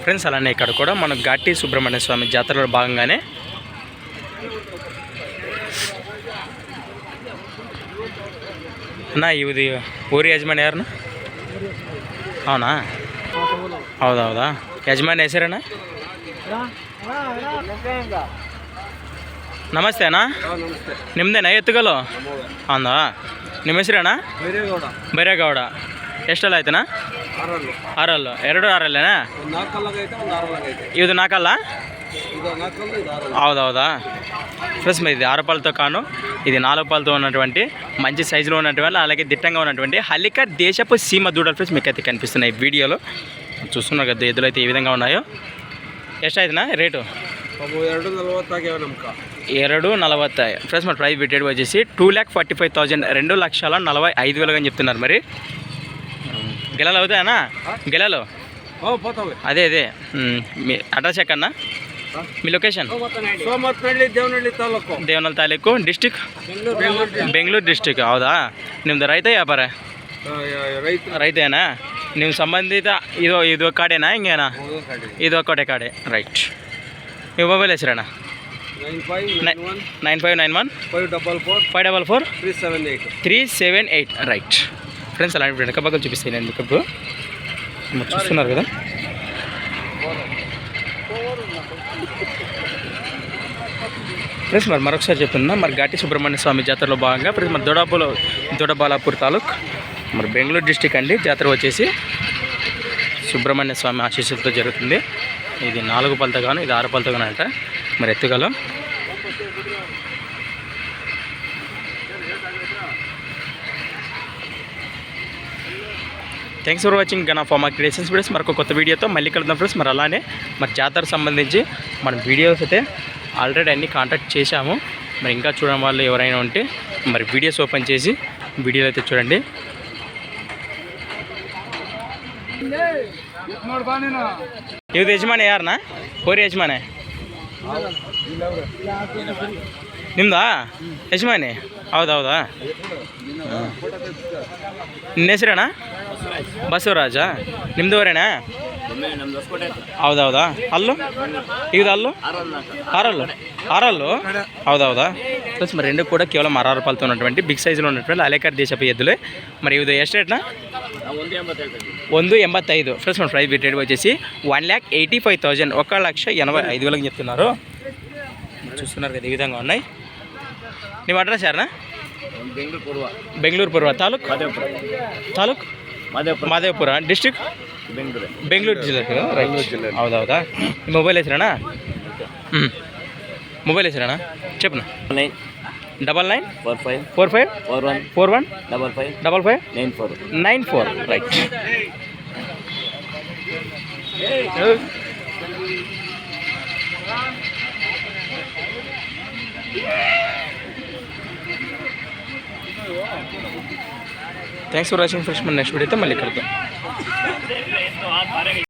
Friends అలానే ఇక్కడ కూడా మనం ఘాటి సుబ్రహ్మణ్య స్వామి జాతరలో భాగంగానే అన్నా ఇది ఊరి యజమాని ఎవరన్నా? అవునా? ಹೌದಾ ಯಜಮಾನ್ ಹೆಸರೇನಾ? ನಮಸ್ತೆ ಅಣ್ಣ. ನಿಮ್ಮದೇನಾ ಎತ್ತುಗಲು? ಹೌದಾ. ನಿಮ್ಮ ಹೆಸರೇನಾ? ಬೈರೇಗೌಡ. ಎಷ್ಟೆಲ್ಲ ಆಯ್ತಣ್ಣ? 6 2 6 ಇದು 4 ಹೌದಾ ఫ్రెండ్స్ మరి ఇది 6 పళ్ళతో కాను ఇది 4 పళ్ళతో ఉన్నటువంటి మంచి సైజులో ఉన్నటువంటి అలాగే దిట్టంగా ఉన్నటువంటి హల్లిక దేశపు సీమ దూడలు ఫ్రెండ్స్ మీకు అయితే కనిపిస్తున్నాయి వీడియోలో చూస్తున్నారు కదా ఎద్దులు అయితే ఏ విధంగా ఉన్నాయో. ఎಷ್ಟైతుందా రేటు? 240 ఫ్రెండ్స్ మరి ప్రైస్ పెట్టేది వచ్చేసి 2,45,000 2,45,000 అని చెప్తున్నారు. మరి గెలలు అవుతాయన్నా? గెలలు అదే మీ అడ్రస్ ఎక్కడన్నా? మీ location? Devanahalli taluk district Bengaluru district. ಹೌದಾ? ನಿಮ್ದು ರೈತ ವ್ಯಾಪಾರ? ರೈತೇನಾ? ನಿಮ್ಮ ಸಂಬಂಧಿತ ಇದು ಕಾಡೇನಾ ಹಿಂಗೇನಾ? ಇದು ಒಕ್ಕಡೆ ಕಾಡೆ ರೈಟ್. ನೀವು ಮೊಬೈಲ್ ಹೆಸರಣ್ಣ? 9591 544 378 రైట్. ఫ్రెండ్స్ అలాంటి వెనక పక్కన చూపిస్తాను నేను మీకు ఇప్పుడు చూస్తున్నారు కదా. ఫ్రెండ్స్ మరి మరొకసారి చెప్తున్నా మరి ఘాటి సుబ్రహ్మణ్య స్వామి జాతరలో భాగంగా ఫ్రెండ్స్ మరి దొడబాలాపూర్ తాలూక్ మరి బెంగళూరు డిస్టిక్ అండి. జాతర వచ్చేసి సుబ్రహ్మణ్య స్వామి ఆశీస్సులతో జరుగుతుంది. ఇది 4 పళ్ళతో గాను ఇది 6 పళ్ళతో గాను అంట మరి ఎత్తుగలం. థ్యాంక్స్ ఫర్ వాచింగ్ గనా ఫార్మా క్రియేషన్స్ ఫ్రెండ్స్. మరొక కొత్త వీడియోతో మళ్ళీ కలుద్దాం ఫ్రెండ్స్. మరి అలానే మరి జాతరకు సంబంధించి మనం వీడియోస్ అయితే ఆల్రెడీ అన్నీ కాంటాక్ట్ చేశాము. మరి ఇంకా చూడడం వాళ్ళు ఎవరైనా ఉంటే మరి వీడియోస్ ఓపెన్ చేసి వీడియోలు అయితే చూడండి. ಇದು ಯಜಮಾನಿ ಯಾರನ್ನ? ಹೋರಿ ಯಜಮಾನೆ ನಿಮ್ದಾ ಯಜಮಾನಿ? ಹೌದಾ. ನಿನ್ನ ಹೆಸರೇಣ? ಬಸವರಾಜ. ನಿಮ್ಮದು ಊರೇನಾ? ಹೌದಾ. ಅಲ್ಲು ಇದು ಅಲ್ಲು 6 ಹೌದಾ. ప్లస్ మరి 2 కూడా కేవలం 6 రూపాయలతో ఉన్నటువంటి బిగ్ సైజులో ఉన్నటువంటి అలేకర్ దేశపు ఎద్దులే. మరి ఇది ಎಷ್ಟು రేట్నా? 185 ఫ్రెండ్స్. మన ప్రైస్ రేట్ వచ్చేసి 1,85,000 1,85,000 చెప్తున్నారు. చూస్తున్నారు కదా ఈ విధంగా ఉన్నాయి. నీ అడ్రస్ యారనా? బెంగళూరు పూర్వ తాలూక్ మాదేవపుర డిస్ట్రిక్ట్ బెంగళూరు జిల్లా రైట్. ಹೌದಾ. మీ మొబైల్ వేసారా? మొబైల్ వేసారా చెప్పునా? 9945415555 right. Thanks for watching friends. మన నెక్స్ట్ వీడియోతో మళ్ళీ కలుద్దాం.